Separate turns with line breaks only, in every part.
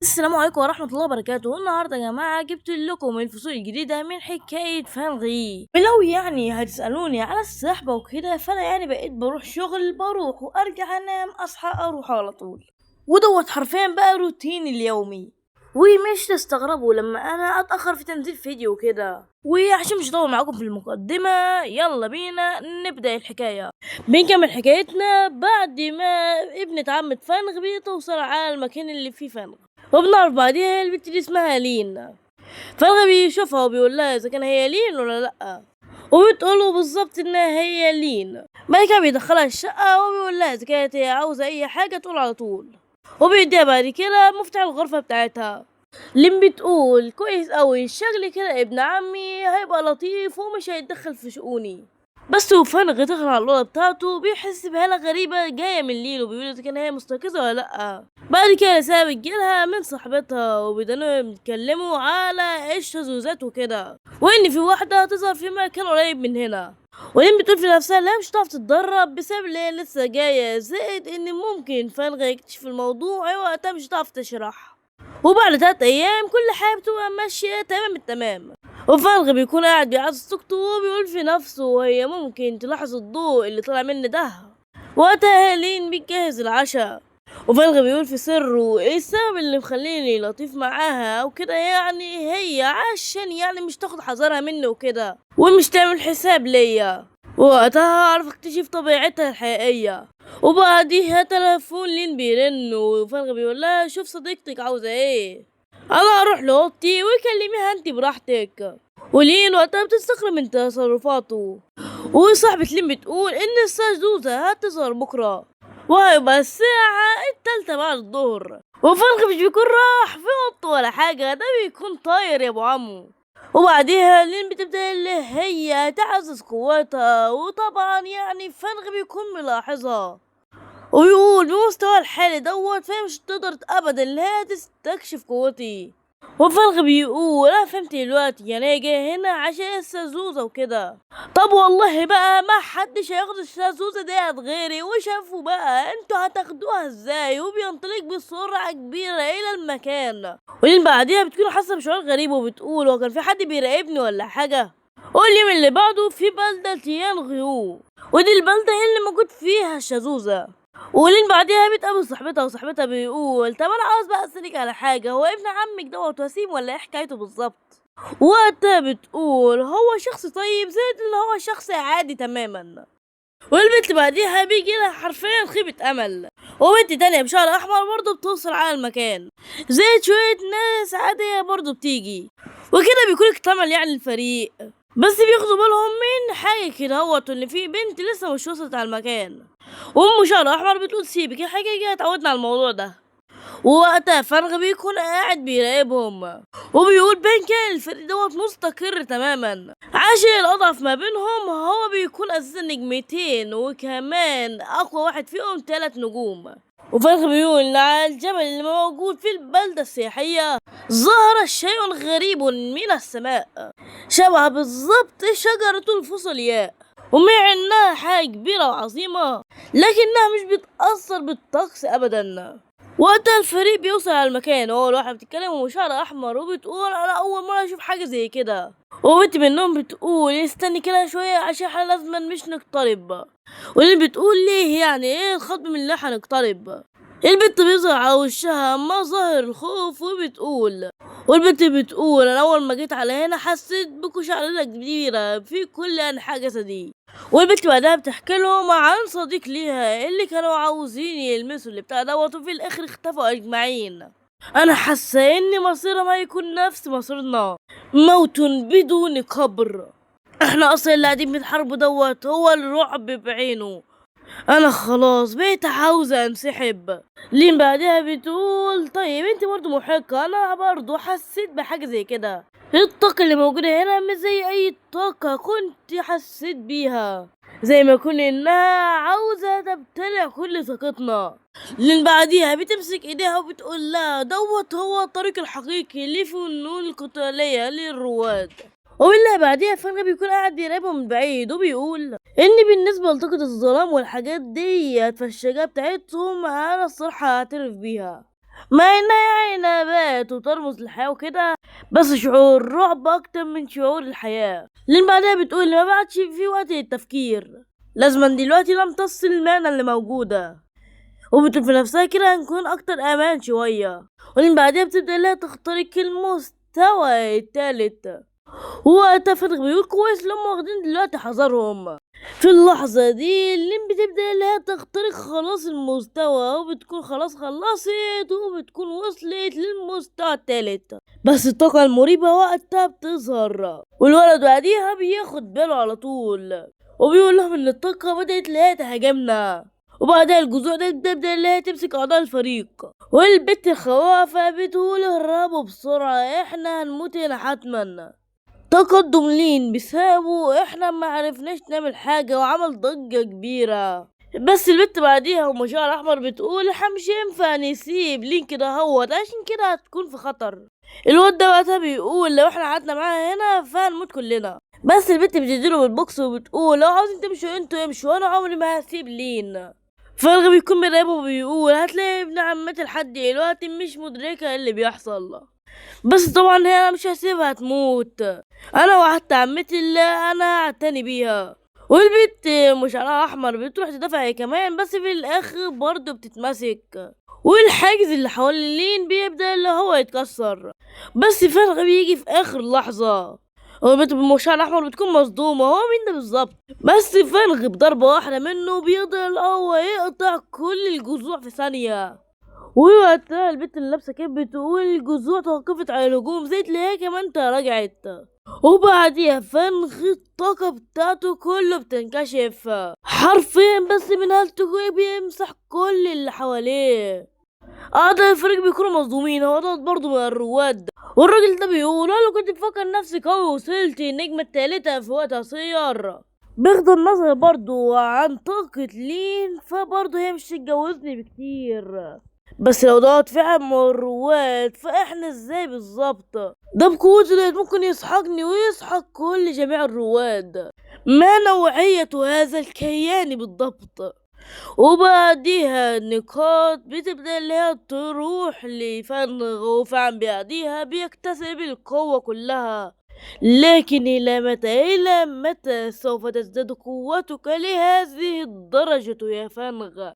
السلام عليكم ورحمة الله وبركاته. النهاردة يا جماعة جبت لكم الفصول الجديدة من حكاية فانغي. ولو هتسألوني على السحبة وكده، فأنا بقيت بروح شغل، بروح وأرجع أنام، أصحى أروح على طول، ودوت حرفيا بقى روتيني اليومي. ومش تستغربوا لما أنا أتأخر في تنزيل فيديو كده. وعشان مش هطول معاكم في المقدمة، يلا بينا نبدأ الحكاية. بنكمل حكايتنا بعد ما ابنة عمة فانغ بتوصل على المكان اللي فيه فانغ، وبنعرف بعديها البنت دي اسمها لين. فالغى بيشوفها وبيقول لها اذا كان هي لين ولا لا، وبتقوله بالظبط انها هي لين. بعد كده بيدخلها الشقه وبيقول لها اذا كانت هي عاوزه اي حاجه تقول على طول، وبيديها بعد كده مفتاح الغرفه بتاعتها. لين بتقول كويس قوي، شكلي كده ابن عمي هيبقى لطيف ومش هيتدخل في شؤوني. بس وفانغ دخل على الأوضة بتاعته، بيحس بهالة غريبة جاية من لين، وبيقول إذا كان هي مستيقظة ولا لأ. بعد كده رسالة بتجيلها من صاحبتها، وبيدانوا بيتكلموا على ايش شذوذات وكده، وإن في واحدة هتظهر في مكان قريب من هنا. ولين بتقول في نفسها لا مش هتعرف تتدرب بسبب اللي هي لسه جاية، زائد إن ممكن فانغ يكتشف الموضوع وقتها مش هتعرف تشرح. وبعد 3 أيام كل حاجة بتبقى ماشية تمام التمام، وفالغ بيكون قاعد بيعزز طاقته وبيقول في نفسه هي ممكن تلاحظ الضوء اللي طلع منه ده. وقتها لين بيجهز العشاء، وفالغ بيقول في سره ايه السبب اللي مخليني لطيف معاها وكده، هي عشان مش تاخد حذرها منه وكده، ومش تعمل حساب ليا. وقتها عرف اكتشف طبيعتها الحقيقية. وبعديها تلفون لين بيرن، وفالغ بيقول لها شوف صديقتك عاوزة ايه، انا اروح لاوضتي وكلميها انت براحتك. ولين وقتها بتستغرب من تصرفاته. وصاحبة لين بتقول ان السجوزة هتظهر بكرة، وهيبقى الساعة 3 بعد الظهر، وفالغ مش بيكون راح في اوضته ولا حاجة، ده بيكون طاير يا ابو عمو. وبعديها لين بتبدأ اللي هي تعزز قوتها، وطبعا فالغ بيكون ملاحظها، ويقول بمستوى الحالي دوت فهي مش تقدر ابدا اللي هي تستكشف قوتي. وفالغ بيقول انا فهمت دلوقتي، هي جايه هنا عشان السزوزه وكده. طب والله بقى ما حدش هياخد السزوزه ديت غيري، وشافوا بقى انتوا هتاخدوها ازاي. وبينطلق بسرعه كبيره الى المكان، ولين بعديها بتكون حاسه بشعور غريب، وبتقول هو كان في حد بيراقبني ولا حاجه. واليوم اللي بعده في بلده تيانغيو، ودي البلده اللي موجود فيها الشذوذه. ولين بعديها بتقابل صاحبتها، وصاحبتها بيقول طب انا عاوز بقى اسالك على حاجه، هو ابن عمك دوت وسيم ولا ايه حكايته بالظبط؟ وقتها بتقول هو شخص طيب، زائد ان هو شخص عادي تماما. والبنت بعديها بيجي لها حرفيا خيبة امل، وبنت تانية بشعر احمر برضه بتوصل على المكان، زائد شوية ناس عادية برضه بتيجي، وكده بيكون اكتمل الفريق. بس بياخدوا بالهم من حاجة كده، هو ان في بنت لسه مش وصلت على المكان، وام شعر احمر بتقول سيبك الحاجة اتعودنا على الموضوع ده. ووقتها فالغ بيكون قاعد بيراقبهم، وبيقول بين كان الفريق دوت مستقر تماما، عشان الاضعف ما بينهم هو بيكون اساسا نجمتين، وكمان اقوى واحد فيهم 3 نجوم. وفالغ بيقول إن على الجبل اللي موجود في البلدة السياحية ظهر شيء غريب من السماء، شبه بالظبط شجرة الفوسيلياء، ومع انها حاجة كبيرة وعظيمة لكنها مش بتأثر بالطقس ابدا. وقتها الفريق بيوصل على المكان، وهو الواحدة بتتكلم وشعر احمر، وبتقول انا اول مرة اشوف حاجة زي كده. وبنت منهم بتقول استني كده شوية عشان احنا لازم مش نقترب. واللي بتقول ليه ايه الخطب من اللي هنقترب؟ البنت بيظهر على وشها مظاهر الخوف، والبنت بتقول انا اول ما جيت على هنا حسيت بقشعريرة كبيرة في كل انحاء جسدي. والبنت بعدها بتحكي لهم عن صديق ليها اللي كانوا عاوزين يلمسوا اللي بتاع دوت، وفي الاخر اختفوا اجمعين. انا حاسه ان مصيرنا ما يكون نفس مصيرنا، موت بدون قبر. احنا اصلا اللي قاعدين بنحاربوا دوت هو الرعب بعينه. انا خلاص بقيت عاوزة انسحب. لين بعدها بتقول طيب انت برضو محقة، انا برضو حسيت بحاجة زي كده، الطاقة اللي موجودة هنا مش زي اي طاقة كنت حسيت بيها، زي ما يكون انها عاوزة تبتلع كل طاقتنا. لين بعديها بتمسك ايديها وبتقول لا دوت هو الطريق الحقيقي لفنون القتالية للرواد. وبالله بعديها فالغ بيكون قاعد بيراقبهم من بعيد، وبيقول ان بالنسبه لطاقه الظلام والحاجات ديت فالشجاعه بتاعتهم انا الصراحه هعترف بيها، مع انها الحياة وترمز للحياة وكده، بس شعور رعب أكتر من شعور الحياة. لأن بعدها بتقول ما بعدش في وقت للتفكير، لازما دلوقتي نمتص المعنى اللي موجودة، وبتقول في نفسها كده هنكون أكتر أمان شوية. ولأن بعدها بتبدأ لها تخترق المستوى التالت، ووقتها فرغ بيقول كويس اللي هم واخدين دلوقتي حذرهم. في اللحظة دي اللين بتبدأ لها تخترق خلاص المستوى، وبتكون خلاص خلصت وبتكون وصلت للمستوى التالت، بس الطاقة المريبة وقتها بتظهر، والولد بعديها بياخد باله على طول، وبيقول لهم ان الطاقة بدأت لها تهاجمنا. وبعدها الجذوع دي بتبدأ لها تمسك أعضاء الفريق، والبت الخوافة بتقول اهربوا بسرعة احنا هنموت هنا حتما. تقدم لين بسببه احنا ما عرفناش نعمل حاجة وعمل ضجة كبيرة. بس البت بعديها ومشاعر احمر بتقول احنا مش ينفع نسيب لين كده هوت عشان كده هتكون في خطر. الواد ده وقتها بيقول لو احنا قعدنا معاها هنا فهنموت كلنا. بس البت بتديله بالبوكس وبتقول لو عاوزين تمشوا انتوا امشوا وانا عمري ما هسيب لين. فرغ بيكون مراقبه وبيقول هتلاقي ابن عمتي لحد دلوقتي مش مدركة اللي بيحصل، بس طبعا هي انا مش هسيبها تموت، انا وعدت عمتي اللي انا اعتني بيها. والبنت مشعرها احمر بتروح تدافع هي كمان، بس في الاخر برضه بتتمسك، والحاجز اللي حوالين لين بيبدأ اللي هو يتكسر. بس فرغ بيجي في اخر لحظة، والبنت بالمشعر الاحمر بتكون مصدومة هو مين ده بالظبط، بس فرغ بضربة واحدة منه بيقدر اللي هو يقطع كل الجذوع في ثانية. ووقتها البنت اللي لابسه كاب بتقول الجذوع توقفت على الهجوم زي اللي هي كمان تراجعت، وبعديها فنخ الطاقة بتاعته كله بتنكشف حرفيا، بس من هالته بيمسح كل اللي حواليه. أعضاء الفريق بيكونوا مصدومين، هو ده برضه من الرواد. والراجل ده بيقول لو كنت بفكر نفسي قوي وصلتي النجمة التالتة في وقت قصير. بغض النظر برضه عن طاقة لين فبرضه هي مش تتجوزني بكتير، بس لو دوت فعلا من الرواد فاحنا ازاي بالظبط؟ ده بقوته ديت ممكن يسحقني ويسحق كل جميع الرواد. ما نوعية هذا الكيان بالضبط؟ وبعديها النقاط بتبدأ اللي هي تروح لفنغ، وفعلا بعديها بيكتسب القوة كلها. لكن إلى متى سوف تزداد قوتك لهذه الدرجة يا فنغ؟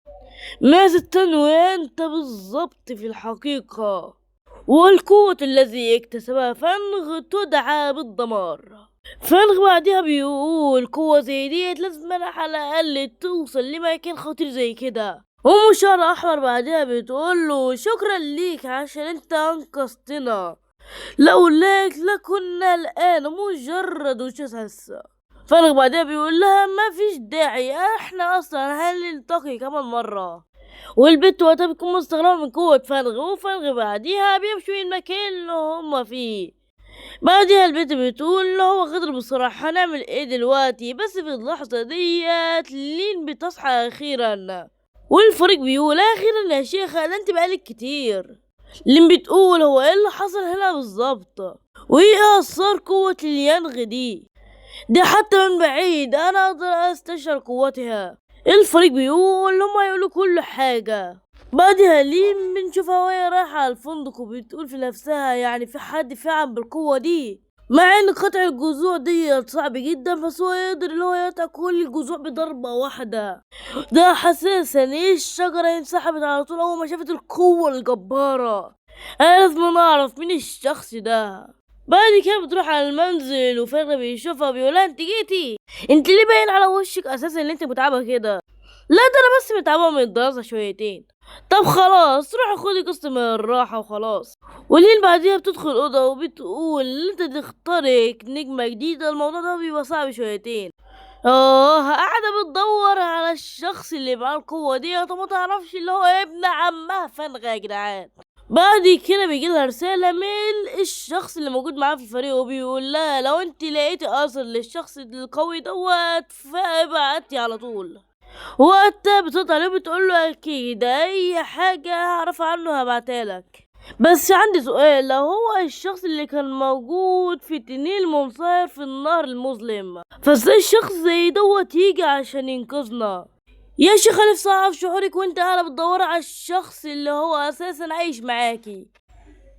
ماذا تنوي أنت بالضبط في الحقيقة؟ والقوة الذي اكتسبها فنغ تدعى بالدمار. فنغ بعدها بيقول قوة زي ديت لازم على الأقل توصل لمكان خطير زي كده. ومشار أحمر بعدها بتقوله شكرا ليك عشان انت أنقذتنا، لولاك لكنا الآن مجرد جثث. فنغ بعدها بيقول لها ما فيش داعي احنا اصلا هنلتقي كمان مرة. والبنت وقتها بتكون مستغربة من قوة فنغ، وفنغ بعديها بيمشوا المكان اللي هما فيه. بعدها البنت بتقول له هو غدر بصراحة هنعمل ايه دلوقتي؟ بس في اللحظة ديت لين بتصحى اخيرا، والفريق بيقول اخيرا يا شيخة ده انت بقالك كتير. لين بتقول هو ايه اللي حصل هنا بالظبط؟ وايه اثار قوة اليانغ دي حتى من بعيد انا اقدر استشعر قوتها. الفريق بيقول هما يقولوا كل حاجة. بعدها لين بنشوفها وهي رايحة على الفندق وبتقول في نفسها يعني في حد فعلا بالقوة دي؟ مع ان قطع الجذوع دي صعب جدا، بس هو يقدر اللي هو يقطع كل الجذوع بضربة واحدة. ده حساسا ايه الشجرة انسحبت على طول اول ما شافت القوة الجبارة. انا لازم اعرف مين الشخص ده. بعد كده بتروح على المنزل وفرغ بيشوفها بيقولها انت جيتي، انت ليه باين على وشك اساسا ان انت متعبة كده؟ لا ده انا بس متعبة من الدراسة شويتين. طب خلاص روحي خدي قسط من الراحة وخلاص. ولين بعديها بتدخل الأوضة وبتقول ان انت تخترق نجمة جديدة الموضوع ده بيبقى صعب شويتين. قاعدة بتدور على الشخص اللي معاه القوة دي، طب ما تعرفش اللي هو ابن عمها فنغ يا جدعان. بعد كده بيجيلها رسالة من الشخص اللي موجود معاه في الفريق، وبيقول لها لو انت لقيتي اثر للشخص القوي دوت فابعتي على طول. وقتها بترد عليه بتقول له اكيد اي حاجة اعرف عنه هبعتها لك، بس عندي سؤال، لو هو الشخص اللي كان موجود في تنين منصهر في النهر المظلم فازاي الشخص زي دوت يجي عشان ينقذنا؟ يا شيخ نفسي اعرف شعورك وانت قاعدة بتدوري على الشخص اللي هو اساسا عايش معاكي.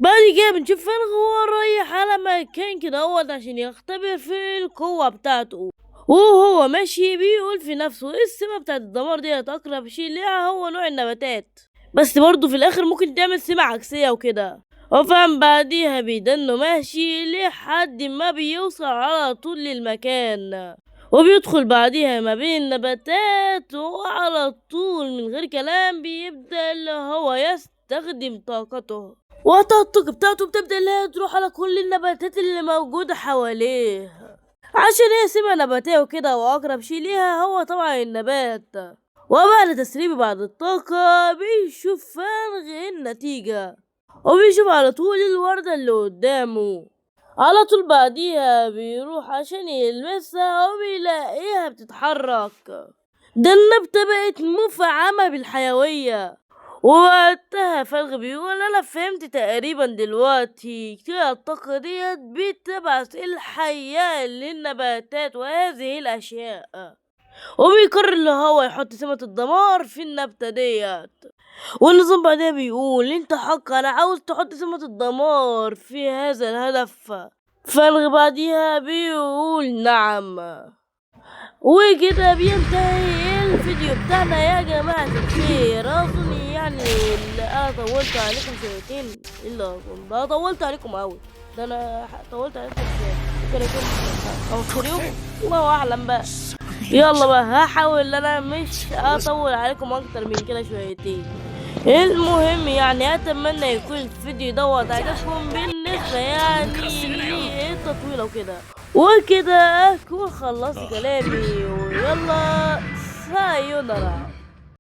بعد كده بنشوف فلغ هو رايح على مكان كده هوت عشان يختبر في القوة بتاعته، وهو ماشي بيقول في نفسه ايه السمة بتاعت الدمار ديت أقرب شيء ليها هو نوع النباتات، بس برضه في الآخر ممكن تعمل سمة عكسية وكده. وفهم بعديها بيدنه ماشي لحد ما بيوصل على طول للمكان، وبيدخل بعديها ما بين النباتات، وعلى طول من غير كلام بيبدأ اللي هو يستخدم طاقته، والطاقة بتاعته بتبدأ اللي هي تروح على كل النباتات اللي موجودة حواليه، عشان هي سمة نباتية وكده، وأقرب شي ليها هو طبعا النبات. وبعد تسريبه بعد الطاقة بيشوف فرق النتيجة، وبيشوف على طول الوردة اللي قدامه، على طول بعديها بيروح عشان يلمسها وبيلاقيها بتتحرك. ده النبتة بقت مفعمة بالحيوية. ووقتها فالغ بيقول انا فهمت تقريبا دلوقتي كده الطاقة ديت بتبعث الحياة للنباتات وهذه الاشياء، وبيقرر اللي هو يحط سمة الدمار في النبتة ديت. والنظام بعدها بيقول انت حق انا عاوز تحط سمة الدمار في هذا الهدف. فالغ بعديها بيقول نعم. وكده بينتهي الفيديو بتاعنا يا جماعة الخير. اظن يعني انا طولت عليكم شويتين، الا اظن ده طولت عليكم اوي، ده انا طولت عليكم شوية، ممكن يكون 15 يوم الله اعلم بقى. يلا بقى هحاول ان انا مش اطول عليكم اكتر من كده شويتين. المهم يعني اتمنى يكون الفيديو دوت عجبكم بالنسبة يعني للتطويل وكده. وكده اكون خلصت كلامي، ويلا سايونارا.